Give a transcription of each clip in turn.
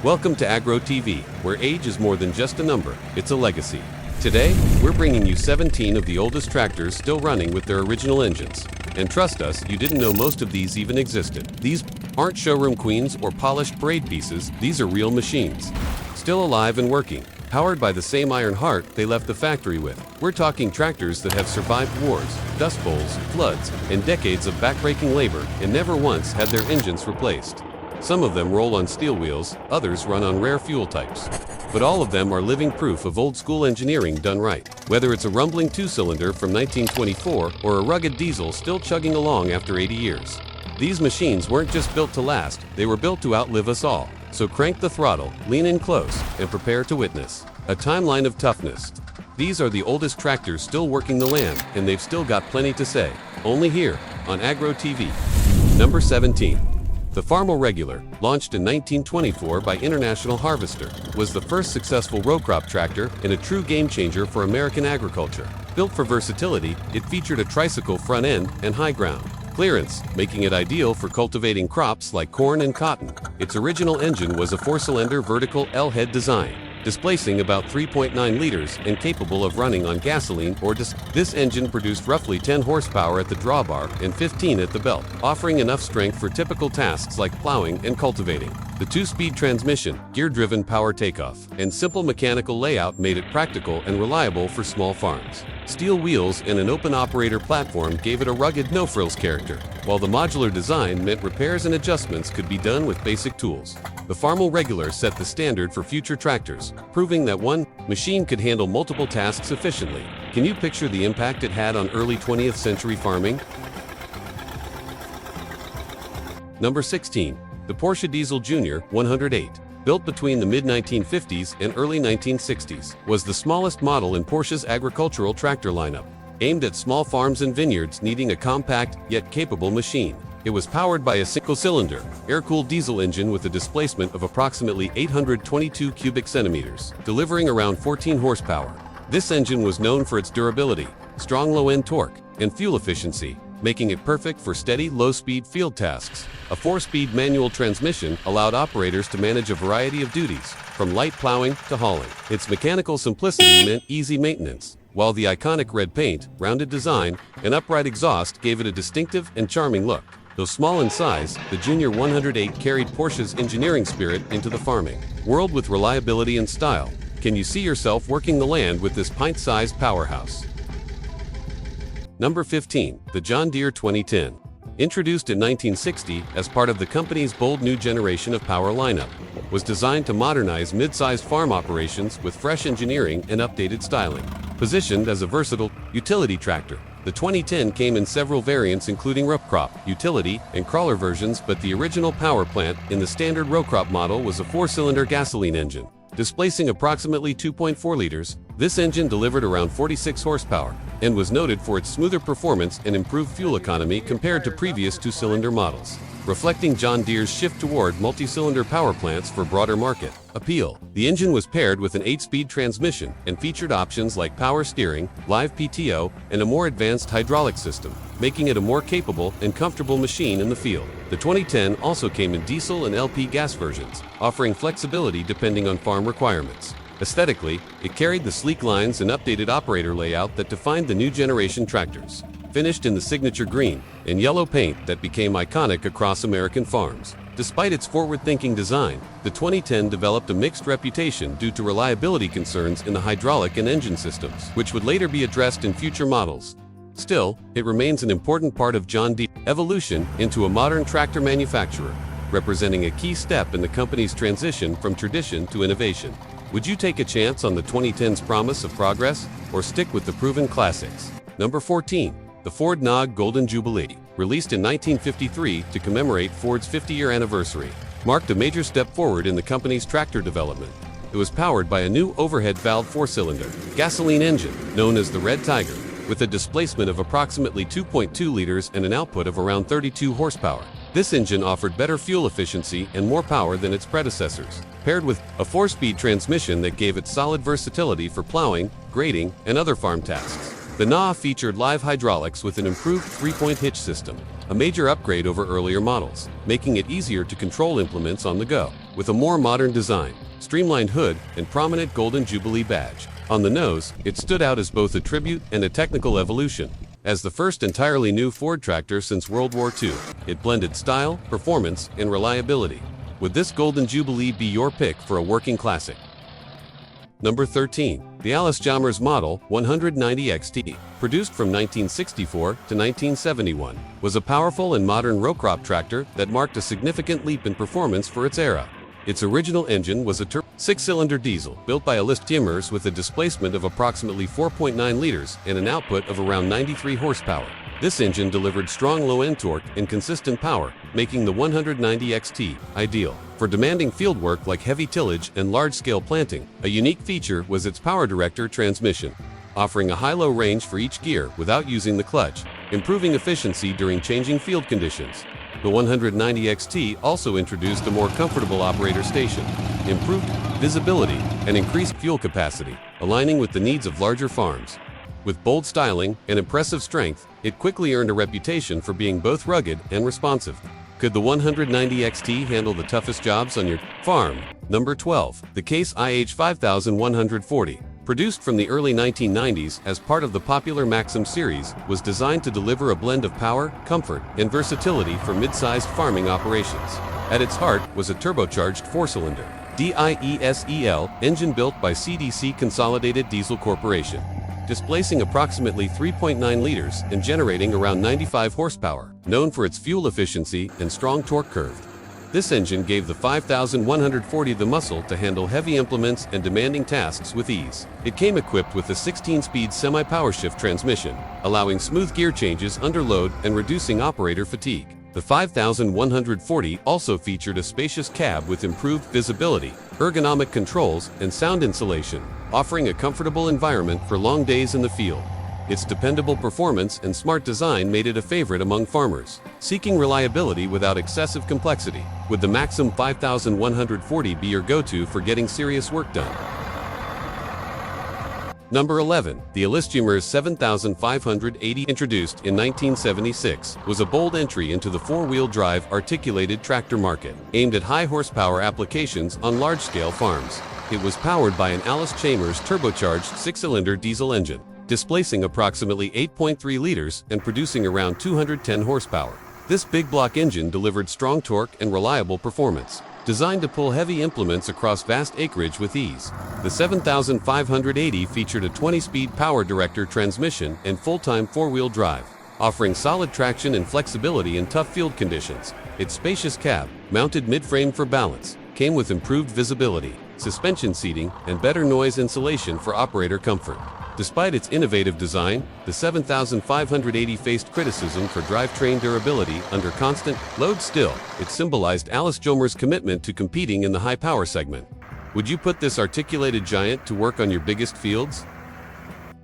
Welcome to Agro TV, where age is more than just a number, it's a legacy. Today, we're bringing you 17 of the oldest tractors still running with their original engines. And trust us, you didn't know most of these even existed. These aren't showroom queens or polished parade pieces, these are real machines. Still alive and working, powered by the same iron heart they left the factory with. We're talking tractors that have survived wars, dust bowls, floods, and decades of backbreaking labor and never once had their engines replaced. Some of them roll on steel wheels, others run on rare fuel types. But all of them are living proof of old-school engineering done right. Whether it's a rumbling two-cylinder from 1924 or a rugged diesel still chugging along after 80 years. These machines weren't just built to last, they were built to outlive us all. So crank the throttle, lean in close, and prepare to witness a timeline of toughness. These are the oldest tractors still working the land, and they've still got plenty to say. Only here, on Agro TV. Number 17. The Farmall Regular, launched in 1924 by International Harvester, was the first successful row crop tractor and a true game-changer for American agriculture. Built for versatility, it featured a tricycle front end and high ground clearance, making it ideal for cultivating crops like corn and cotton. Its original engine was a four-cylinder vertical L-head design, displacing about 3.9 liters and capable of running on gasoline or diesel. This engine produced roughly 10 horsepower at the drawbar and 15 at the belt, offering enough strength for typical tasks like plowing and cultivating. The two-speed transmission, gear-driven power takeoff, and simple mechanical layout made it practical and reliable for small farms. Steel wheels and an open operator platform gave it a rugged no-frills character, while the modular design meant repairs and adjustments could be done with basic tools. The Farmall Regular set the standard for future tractors, proving that one machine could handle multiple tasks efficiently. Can you picture the impact it had on early 20th century farming? Number 16. The Porsche Diesel Jr. 108. Built between the mid-1950s and early 1960s, was the smallest model in Porsche's agricultural tractor lineup, aimed at small farms and vineyards needing a compact yet capable machine. It was powered by a single-cylinder, air-cooled diesel engine with a displacement of approximately 822 cubic centimeters, delivering around 14 horsepower. This engine was known for its durability, strong low-end torque, and fuel efficiency, making it perfect for steady, low-speed field tasks. A 4-speed manual transmission allowed operators to manage a variety of duties, from light plowing to hauling. Its mechanical simplicity meant easy maintenance, while the iconic red paint, rounded design, and upright exhaust gave it a distinctive and charming look. Though small in size, the Junior 108 carried Porsche's engineering spirit into the farming world with reliability and style. Can you see yourself working the land with this pint-sized powerhouse? Number 15. The John Deere 2010. Introduced in 1960 as part of the company's bold new generation of power lineup, was designed to modernize mid-sized farm operations with fresh engineering and updated styling. Positioned as a versatile utility tractor, the 2010 came in several variants including row crop, utility, and crawler versions, but the original power plant in the standard row crop model was a 4-cylinder gasoline engine. Displacing approximately 2.4 liters, this engine delivered around 46 horsepower and was noted for its smoother performance and improved fuel economy compared to previous two-cylinder models, reflecting John Deere's shift toward multi-cylinder power plants for broader market appeal. The engine was paired with an 8-speed transmission and featured options like power steering, live PTO, and a more advanced hydraulic system, making it a more capable and comfortable machine in the field. The 2010 also came in diesel and LP gas versions, offering flexibility depending on farm requirements. Aesthetically, it carried the sleek lines and updated operator layout that defined the new generation tractors, finished in the signature green and yellow paint that became iconic across American farms. Despite its forward-thinking design, the 2010 developed a mixed reputation due to reliability concerns in the hydraulic and engine systems, which would later be addressed in future models. Still, it remains an important part of John Deere's evolution into a modern tractor manufacturer, representing a key step in the company's transition from tradition to innovation. Would you take a chance on the 2010's promise of progress, or stick with the proven classics? Number 14. The Ford Nog Golden Jubilee, released in 1953 to commemorate Ford's 50-year anniversary, marked a major step forward in the company's tractor development. It was powered by a new overhead valve 4-cylinder gasoline engine, known as the Red Tiger, with a displacement of approximately 2.2 liters and an output of around 32 horsepower. This engine offered better fuel efficiency and more power than its predecessors, paired with a 4-speed transmission that gave it solid versatility for plowing, grading, and other farm tasks. The NA featured live hydraulics with an improved 3-point hitch system, a major upgrade over earlier models, making it easier to control implements on the go. with a more modern design, streamlined hood, and prominent golden Jubilee badge. On the nose, it stood out as both a tribute and a technical evolution. As the first entirely new Ford tractor since World War II, it blended style, performance, and reliability. Would this golden Jubilee be your pick for a working classic? Number 13. The Allis-Chalmers Model 190 XT, produced from 1964 to 1971, was a powerful and modern row crop tractor that marked a significant leap in performance for its era. Its original engine was a six-cylinder diesel built by Allis-Chalmers with a displacement of approximately 4.9 liters and an output of around 93 horsepower. This engine delivered strong low-end torque and consistent power, making the 190 XT ideal for demanding fieldwork like heavy tillage and large-scale planting. A unique feature was its power director transmission, offering a high-low range for each gear without using the clutch, improving efficiency during changing field conditions. The 190 XT also introduced a more comfortable operator station, improved visibility, and increased fuel capacity, aligning with the needs of larger farms. With bold styling and impressive strength, it quickly earned a reputation for being both rugged and responsive. Could the 190 XT handle the toughest jobs on your farm? Number 12. The Case IH 5140. Produced from the early 1990s as part of the popular Maxim series, was designed to deliver a blend of power, comfort, and versatility for mid-sized farming operations. At its heart was a turbocharged four-cylinder diesel engine built by CDC Consolidated Diesel Corporation, displacing approximately 3.9 liters and generating around 95 horsepower, known for its fuel efficiency and strong torque curve. This engine gave the 5140 the muscle to handle heavy implements and demanding tasks with ease. It came equipped with a 16-speed semi-power shift transmission, allowing smooth gear changes under load and reducing operator fatigue. The 5140 also featured a spacious cab with improved visibility, ergonomic controls, and sound insulation, offering a comfortable environment for long days in the field. Its dependable performance and smart design made it a favorite among farmers seeking reliability without excessive complexity. Would the Maxim 5140 be your go-to for getting serious work done? Number 11. The Allis-Chalmers 7580, introduced in 1976, was a bold entry into the four-wheel drive articulated tractor market, aimed at high-horsepower applications on large-scale farms. It was powered by an Allis-Chalmers turbocharged six-cylinder diesel engine, displacing approximately 8.3 liters and producing around 210 horsepower. This big block engine delivered strong torque and reliable performance, designed to pull heavy implements across vast acreage with ease. The 7580 featured a 20-speed power director transmission and full-time four-wheel drive, offering solid traction and flexibility in tough field conditions. Its spacious cab, mounted mid-frame for balance, came with improved visibility, suspension seating, and better noise insulation for operator comfort. Despite its innovative design, the 7580 faced criticism for drivetrain durability under constant load. Still, it symbolized Allis-Chalmers' commitment to competing in the high-power segment. Would you put this articulated giant to work on your biggest fields?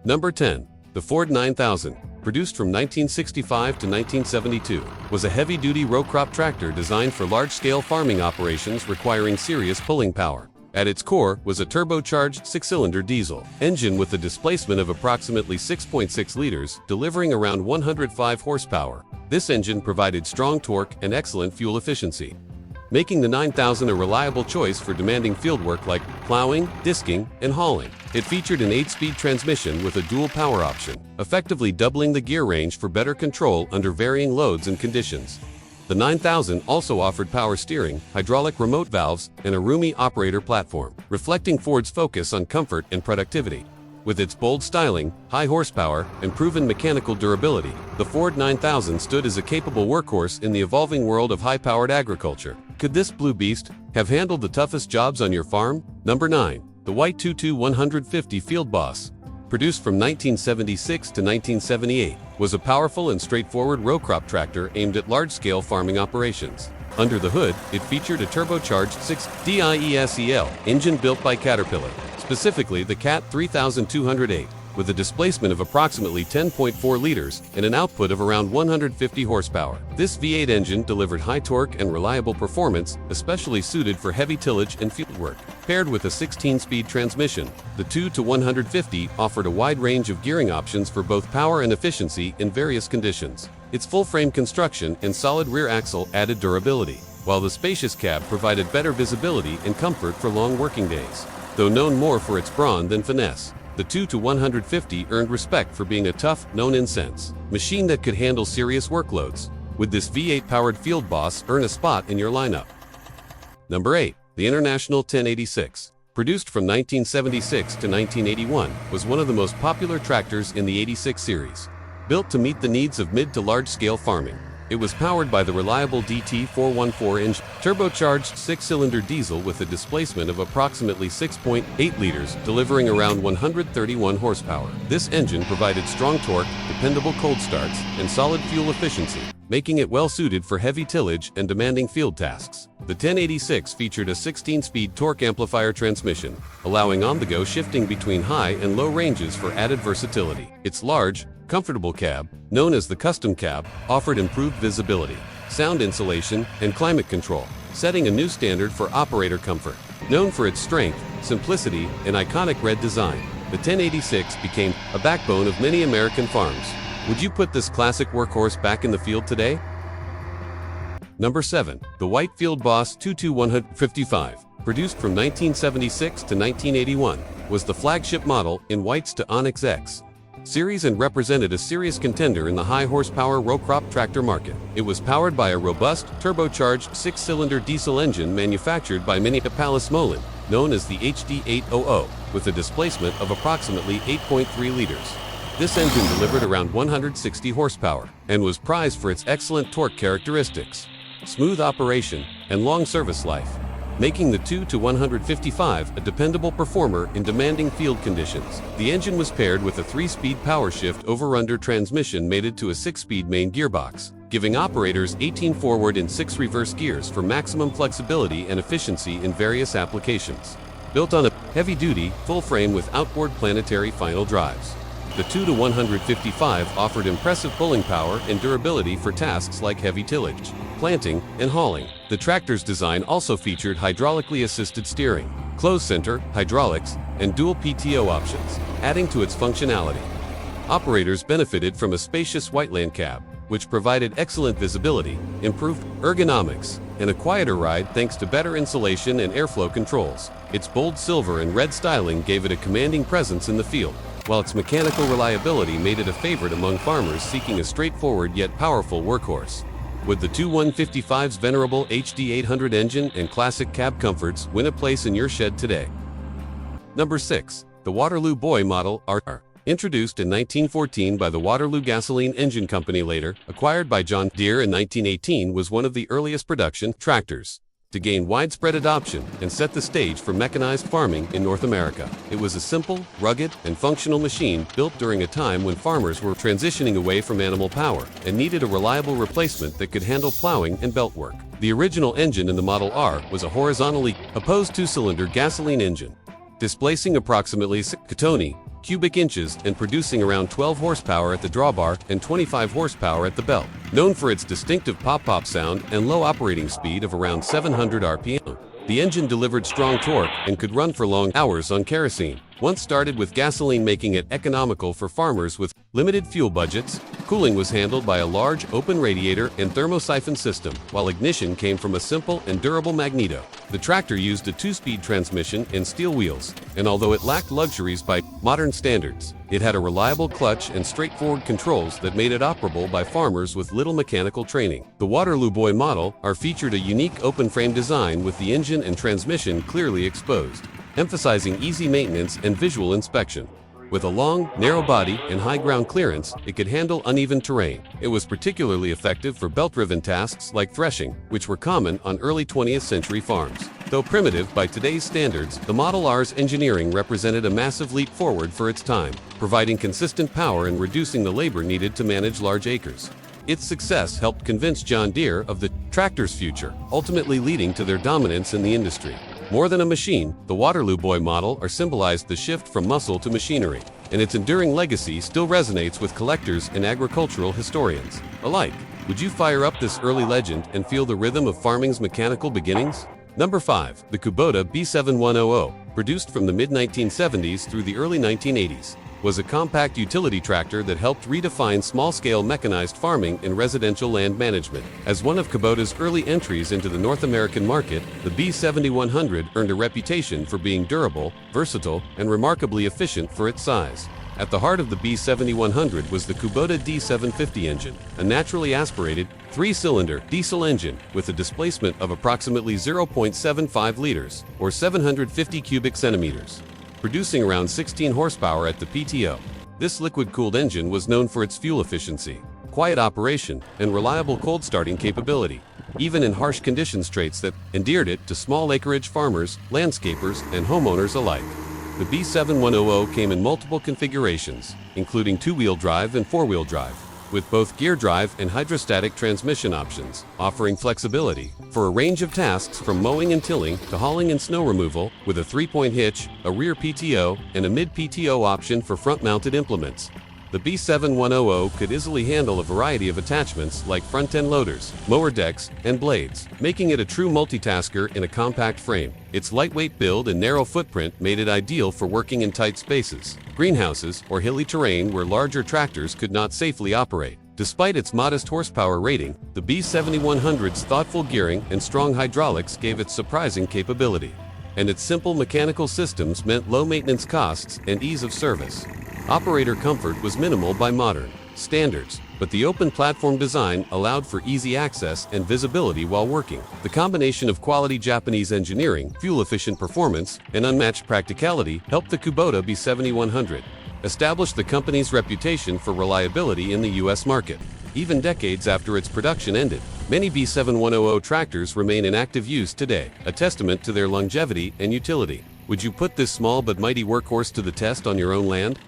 Number 10. The Ford 9000, produced from 1965 to 1972, was a heavy-duty row crop tractor designed for large-scale farming operations requiring serious pulling power. At its core was a turbocharged six-cylinder diesel engine with a displacement of approximately 6.6 liters, delivering around 105 horsepower. This engine provided strong torque and excellent fuel efficiency, making the 9000 a reliable choice for demanding fieldwork like plowing, disking, and hauling. It featured an 8-speed transmission with a dual power option, effectively doubling the gear range for better control under varying loads and conditions. The 9000 also offered power steering, hydraulic remote valves, and a roomy operator platform, reflecting Ford's focus on comfort and productivity. With its bold styling, high horsepower, and proven mechanical durability, the Ford 9000 stood as a capable workhorse in the evolving world of high-powered agriculture. Could this blue beast have handled the toughest jobs on your farm? Number 9. The White 150 Field Boss, produced from 1976 to 1978, was a powerful and straightforward row crop tractor aimed at large-scale farming operations. Under the hood, it featured a turbocharged 6 diesel engine built by Caterpillar, specifically the Cat 3208, with a displacement of approximately 10.4 liters and an output of around 150 horsepower. This V8 engine delivered high torque and reliable performance, especially suited for heavy tillage and field work. Paired with a 16-speed transmission, the 2-150 offered a wide range of gearing options for both power and efficiency in various conditions. Its full-frame construction and solid rear axle added durability, while the spacious cab provided better visibility and comfort for long working days. Though known more for its brawn than finesse, the 2-150 earned respect for being a tough, no-nonsense machine that could handle serious workloads. Would this V8-powered Field Boss earn a spot in your lineup? Number 8. The International 1086. Produced from 1976 to 1981, was one of the most popular tractors in the 86 series. Built to meet the needs of mid to large-scale farming, it was powered by the reliable DT414 engine, turbocharged 6-cylinder diesel with a displacement of approximately 6.8 liters, delivering around 131 horsepower. This engine provided strong torque, dependable cold starts, and solid fuel efficiency, making it well-suited for heavy tillage and demanding field tasks. The 1086 featured a 16-speed torque amplifier transmission, allowing on-the-go shifting between high and low ranges for added versatility. Its large, comfortable cab, known as the custom cab, offered improved visibility, sound insulation, and climate control, setting a new standard for operator comfort. Known for its strength, simplicity, and iconic red design, the 1086 became a backbone of many American farms. Would you put this classic workhorse back in the field today? Number 7. The White Field Boss 22155. Produced from 1976 to 1981, was the flagship model in White's to Onyx X series and represented a serious contender in the high-horsepower row crop tractor market. It was powered by a robust, turbocharged 6-cylinder diesel engine manufactured by Minneapolis Mullen, known as the HD800, with a displacement of approximately 8.3 liters. This engine delivered around 160 horsepower and was prized for its excellent torque characteristics, smooth operation, and long service life, making the 2-155 a dependable performer in demanding field conditions. The engine was paired with a 3-speed power shift over-under transmission mated to a 6-speed main gearbox, giving operators 18 forward and 6 reverse gears for maximum flexibility and efficiency in various applications. Built on a heavy-duty, full-frame with outboard planetary final drives, the 2-155 offered impressive pulling power and durability for tasks like heavy tillage, planting, and hauling. The tractor's design also featured hydraulically assisted steering, closed center, hydraulics, and dual PTO options, adding to its functionality. Operators benefited from a spacious Whiteland cab, which provided excellent visibility, improved ergonomics, and a quieter ride thanks to better insulation and airflow controls. Its bold silver and red styling gave it a commanding presence in the field, while its mechanical reliability made it a favorite among farmers seeking a straightforward yet powerful workhorse. Would the 2-155's venerable HD800 engine and classic cab comforts win a place in your shed today? Number 6. The Waterloo Boy Model R. Introduced in 1914 by the Waterloo Gasoline Engine Company, later acquired by John Deere in 1918, was one of the earliest production tractors to gain widespread adoption and set the stage for mechanized farming in North America. It was a simple, rugged, and functional machine built during a time when farmers were transitioning away from animal power and needed a reliable replacement that could handle plowing and belt work. The original engine in the Model R was a horizontally opposed 2-cylinder gasoline engine, displacing approximately 6 cubic inches and producing around 12 horsepower at the drawbar and 25 horsepower at the belt. Known for its distinctive pop-pop sound and low operating speed of around 700 RPM, the engine delivered strong torque and could run for long hours on kerosene. Once started with gasoline, making it economical for farmers with limited fuel budgets, cooling was handled by a large open radiator and thermosiphon system, while ignition came from a simple and durable magneto. The tractor used a 2-speed transmission and steel wheels, and although it lacked luxuries by modern standards, it had a reliable clutch and straightforward controls that made it operable by farmers with little mechanical training. The Waterloo Boy Model R featured a unique open-frame design with the engine and transmission clearly exposed, emphasizing easy maintenance and visual inspection. With a long, narrow body and high ground clearance, it could handle uneven terrain. It was particularly effective for belt-driven tasks like threshing, which were common on early 20th century farms. Though primitive by today's standards, the Model R's engineering represented a massive leap forward for its time, providing consistent power and reducing the labor needed to manage large acres. Its success helped convince John Deere of the tractor's future, ultimately leading to their dominance in the industry. More than a machine, the Waterloo Boy Model R symbolized the shift from muscle to machinery, and its enduring legacy still resonates with collectors and agricultural historians alike. Would you fire up this early legend and feel the rhythm of farming's mechanical beginnings? Number 5. The Kubota B710. Produced from the mid-1970s through the early 1980s, was a compact utility tractor that helped redefine small-scale mechanized farming and residential land management. As one of Kubota's early entries into the North American market, the B710 earned a reputation for being durable, versatile, and remarkably efficient for its size. At the heart of the B710 was the Kubota D750 engine, a naturally aspirated, 3-cylinder diesel engine with a displacement of approximately 0.75 liters, or 750 cubic centimeters, producing around 16 horsepower at the PTO. This liquid-cooled engine was known for its fuel efficiency, quiet operation, and reliable cold-starting capability, even in harsh conditions, traits that endeared it to small acreage farmers, landscapers, and homeowners alike. The B710 came in multiple configurations, including two-wheel drive and four-wheel drive, with both gear drive and hydrostatic transmission options, offering flexibility for a range of tasks from mowing and tilling to hauling and snow removal, with a 3-point hitch, a rear PTO, and a mid-PTO option for front-mounted implements. The B710 could easily handle a variety of attachments like front-end loaders, mower decks, and blades, making it a true multitasker in a compact frame. Its lightweight build and narrow footprint made it ideal for working in tight spaces, greenhouses, or hilly terrain where larger tractors could not safely operate. Despite its modest horsepower rating, the B710's thoughtful gearing and strong hydraulics gave it surprising capability, and its simple mechanical systems meant low maintenance costs and ease of service. Operator comfort was minimal by modern standards, but the open platform design allowed for easy access and visibility while working. The combination of quality Japanese engineering, fuel-efficient performance, and unmatched practicality helped the Kubota B710 establish the company's reputation for reliability in the U.S. market. Even decades after its production ended, many B710 tractors remain in active use today, a testament to their longevity and utility. Would you put this small but mighty workhorse to the test on your own land?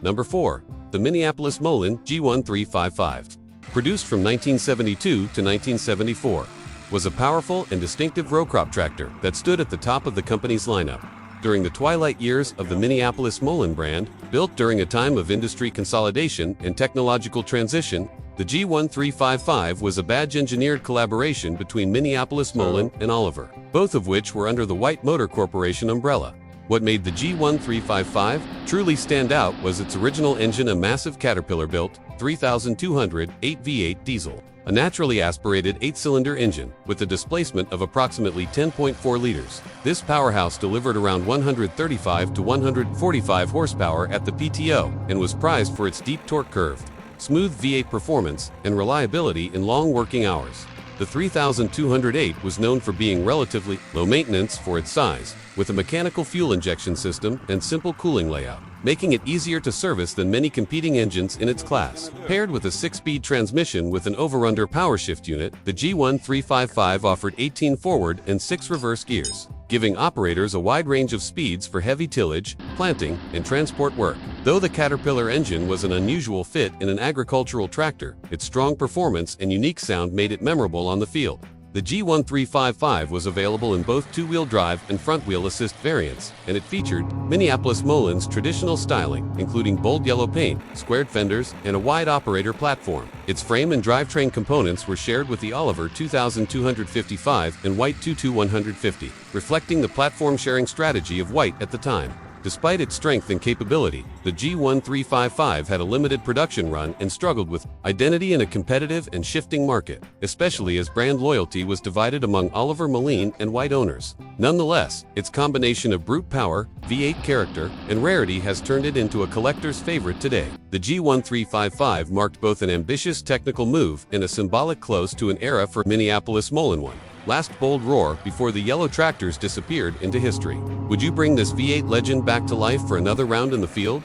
Number 4. The Minneapolis Mullen G1355. Produced from 1972 to 1974, was a powerful and distinctive row crop tractor that stood at the top of the company's lineup. During the twilight years of the Minneapolis Mullen brand, built during a time of industry consolidation and technological transition, the G1355 was a badge-engineered collaboration between Minneapolis Mullen and Oliver, both of which were under the White Motor Corporation umbrella. What made the G1355 truly stand out was its original engine, a massive Caterpillar-built 3,200 8V8 diesel, a naturally aspirated 8-cylinder engine with a displacement of approximately 10.4 liters. This powerhouse delivered around 135 to 145 horsepower at the PTO and was prized for its deep torque curve, smooth V8 performance, and reliability in long working hours. The 3208 was known for being relatively low maintenance for its size, with a mechanical fuel injection system and simple cooling layout, making it easier to service than many competing engines in its class. Paired with a 6-speed transmission with an over-under power shift unit, the G1355 offered 18 forward and 6 reverse gears, giving operators a wide range of speeds for heavy tillage, planting, and transport work. Though the Caterpillar engine was an unusual fit in an agricultural tractor, its strong performance and unique sound made it memorable on the field. The G1355 was available in both two-wheel drive and front-wheel assist variants, and it featured Minneapolis Mullen's traditional styling, including bold yellow paint, squared fenders, and a wide operator platform. Its frame and drivetrain components were shared with the Oliver 2255 and White 22150, reflecting the platform sharing strategy of White at the time. Despite its strength and capability, the G1355 had a limited production run and struggled with identity in a competitive and shifting market, especially as brand loyalty was divided among Oliver, Mullen, and White owners. Nonetheless, its combination of brute power, V8 character, and rarity has turned it into a collector's favorite today. The G1355 marked both an ambitious technical move and a symbolic close to an era for Minneapolis Mullen one. Last bold roar before the yellow tractors disappeared into history. Would you bring this V8 legend back to life for another round in the field?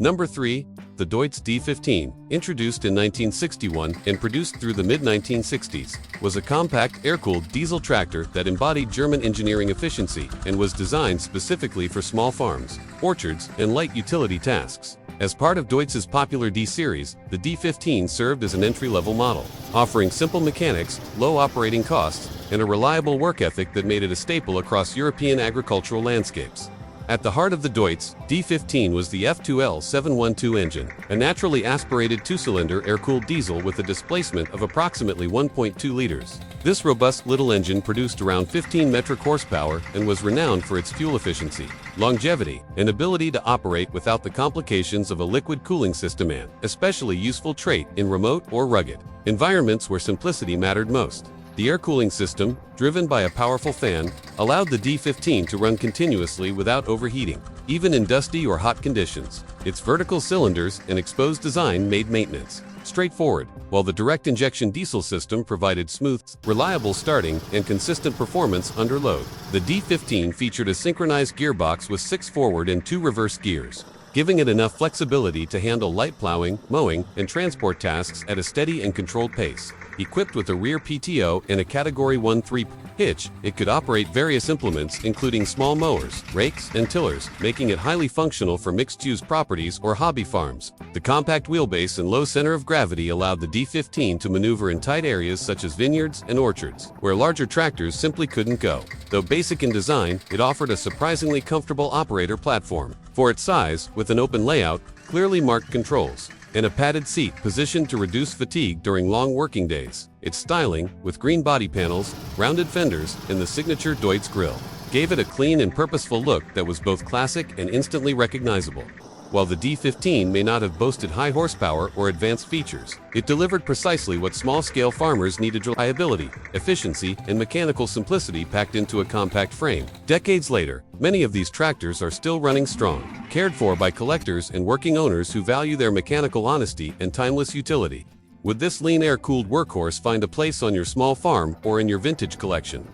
Number 3. The Deuts D15, introduced in 1961 and produced through the mid-1960s, was a compact, air-cooled diesel tractor that embodied German engineering efficiency and was designed specifically for small farms, orchards, and light utility tasks. As part of Deutz's popular D-Series, the D15 served as an entry-level model, offering simple mechanics, low operating costs, and a reliable work ethic that made it a staple across European agricultural landscapes. At the heart of the Deutz D15 was the F2L712 engine, a naturally aspirated two-cylinder air-cooled diesel with a displacement of approximately 1.2 liters. This robust little engine produced around 15 metric horsepower and was renowned for its fuel efficiency, longevity, and ability to operate without the complications of a liquid cooling system, an especially useful trait in remote or rugged environments where simplicity mattered most. The air cooling system, driven by a powerful fan, allowed the D15 to run continuously without overheating, even in dusty or hot conditions. Its vertical cylinders and exposed design made maintenance straightforward, while the direct injection diesel system provided smooth, reliable starting and consistent performance under load. The D15 featured a synchronized gearbox with 6 forward and 2 reverse gears, giving it enough flexibility to handle light plowing, mowing, and transport tasks at a steady and controlled pace. Equipped with a rear PTO and a Category 1-3 hitch, it could operate various implements including small mowers, rakes, and tillers, making it highly functional for mixed-use properties or hobby farms. The compact wheelbase and low center of gravity allowed the D15 to maneuver in tight areas such as vineyards and orchards, where larger tractors simply couldn't go. Though basic in design, it offered a surprisingly comfortable operator platform. For its size, with an open layout, clearly marked controls, and a padded seat positioned to reduce fatigue during long working days. Its styling, with green body panels, rounded fenders, and the signature Deutz grille, gave it a clean and purposeful look that was both classic and instantly recognizable. While the D15 may not have boasted high horsepower or advanced features, it delivered precisely what small-scale farmers needed: reliability, efficiency, and mechanical simplicity packed into a compact frame. Decades later, many of these tractors are still running strong, cared for by collectors and working owners who value their mechanical honesty and timeless utility. Would this lean air-cooled workhorse find a place on your small farm or in your vintage collection?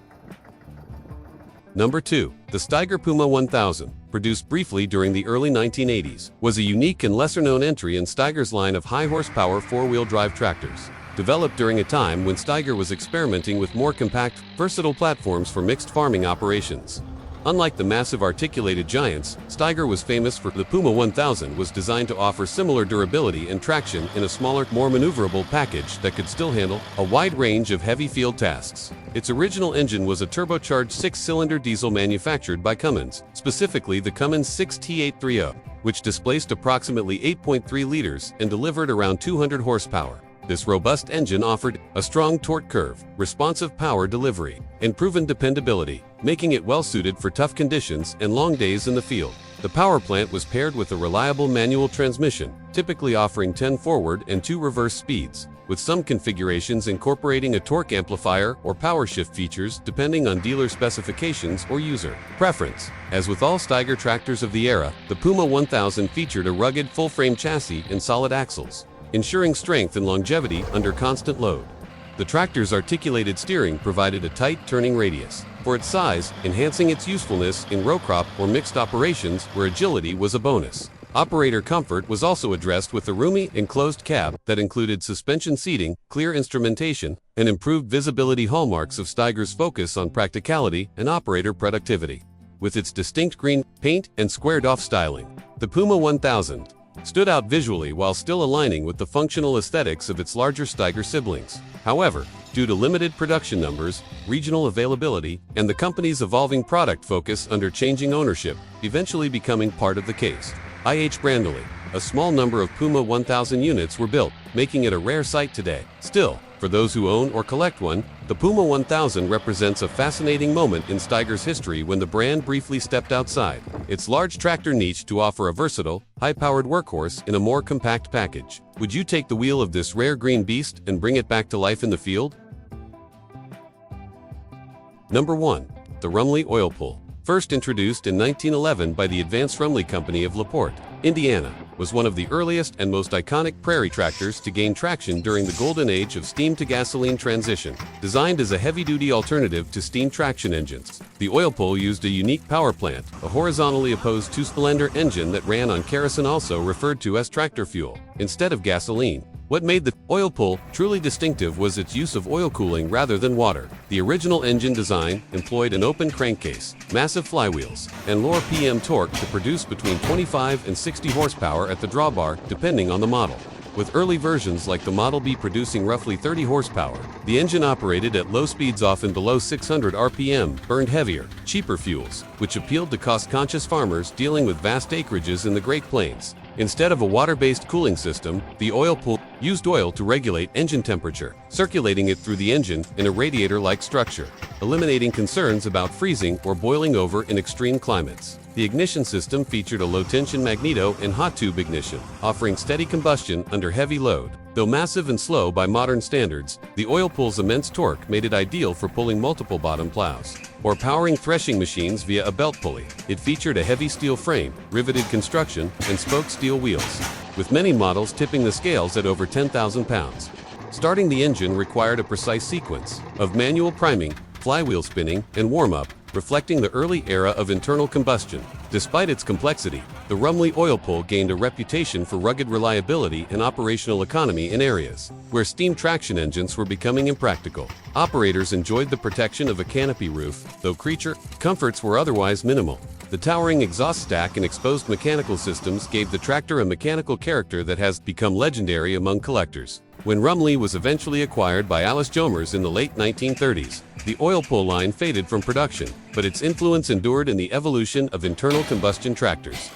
Number 2. The Stiger Puma 1000, produced briefly during the early 1980s, was a unique and lesser-known entry in Stiger's line of high-horsepower four-wheel drive tractors. Developed during a time when Stiger was experimenting with more compact, versatile platforms for mixed farming operations. Unlike the massive articulated giants, Stiger was famous for. The Puma 1000 was designed to offer similar durability and traction in a smaller, more maneuverable package that could still handle a wide range of heavy field tasks. Its original engine was a turbocharged 6-cylinder diesel manufactured by Cummins, specifically the Cummins 6T830, which displaced approximately 8.3 liters and delivered around 200 horsepower. This robust engine offered a strong torque curve, responsive power delivery, and proven dependability, making it well-suited for tough conditions and long days in the field. The power plant was paired with a reliable manual transmission, typically offering 10 forward and 2 reverse speeds, with some configurations incorporating a torque amplifier or power shift features depending on dealer specifications or user preference. As with all Stiger tractors of the era, the Puma 1000 featured a rugged full-frame chassis and solid axles, ensuring strength and longevity under constant load. The tractor's articulated steering provided a tight turning radius for its size, enhancing its usefulness in row crop or mixed operations where agility was a bonus. Operator comfort was also addressed with a roomy, enclosed cab that included suspension seating, clear instrumentation, and improved visibility, hallmarks of Stiger's focus on practicality and operator productivity. With its distinct green paint and squared-off styling, the Puma 1000 stood out visually while still aligning with the functional aesthetics of its larger Stiger siblings. However, due to limited production numbers, regional availability, and the company's evolving product focus under changing ownership, eventually becoming part of the case. I.H. Brandley, a small number of Puma 1000 units were built, making it a rare sight today. Still, for those who own or collect one, the Puma 1000 represents a fascinating moment in Stiger's history when the brand briefly stepped outside its large tractor niche to offer a versatile, high-powered workhorse in a more compact package. Would you take the wheel of this rare green beast and bring it back to life in the field? Number 1. The Rumley Oil Pull. First introduced in 1911 by the Advanced Rumley Company of LaPorte, Indiana, was one of the earliest and most iconic prairie tractors to gain traction during the golden age of steam-to-gasoline transition. Designed as a heavy-duty alternative to steam traction engines, the oil pull used a unique power plant, a horizontally opposed two-cylinder engine that ran on kerosene, also referred to as tractor fuel, instead of gasoline. What made the oil pull truly distinctive was its use of oil cooling rather than water. The original engine design employed an open crankcase, massive flywheels, and lower PM torque to produce between 25 and 60 horsepower at the drawbar, depending on the model. with early versions like the Model B producing roughly 30 horsepower. The engine operated at low speeds, often below 600 RPM, burned heavier, cheaper fuels, which appealed to cost-conscious farmers dealing with vast acreages in the Great Plains. Instead of a water-based cooling system, the oil pull used oil to regulate engine temperature, circulating it through the engine in a radiator-like structure, eliminating concerns about freezing or boiling over in extreme climates. The ignition system featured a low-tension magneto and hot tube ignition, offering steady combustion under heavy load. Though massive and slow by modern standards, the oil pull's immense torque made it ideal for pulling multiple bottom plows or powering threshing machines via a belt pulley. It featured a heavy steel frame, riveted construction, and spoke steel wheels, with many models tipping the scales at over 10,000 pounds. Starting the engine required a precise sequence of manual priming, flywheel spinning, and warm-up, reflecting the early era of internal combustion. Despite its complexity, the Rumley Oil Pull gained a reputation for rugged reliability and operational economy in areas where steam traction engines were becoming impractical. Operators enjoyed the protection of a canopy roof, though creature comforts were otherwise minimal. The towering exhaust stack and exposed mechanical systems gave the tractor a mechanical character that has become legendary among collectors. When Rumley was eventually acquired by Alice Jomers in the late 1930s, the oil pull line faded from production, but its influence endured in the evolution of internal combustion tractors.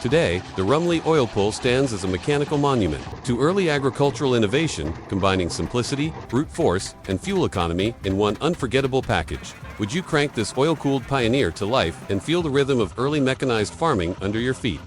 Today, the Rumley Oil Pull stands as a mechanical monument to early agricultural innovation, combining simplicity, brute force, and fuel economy in one unforgettable package. Would you crank this oil-cooled pioneer to life and feel the rhythm of early mechanized farming under your feet?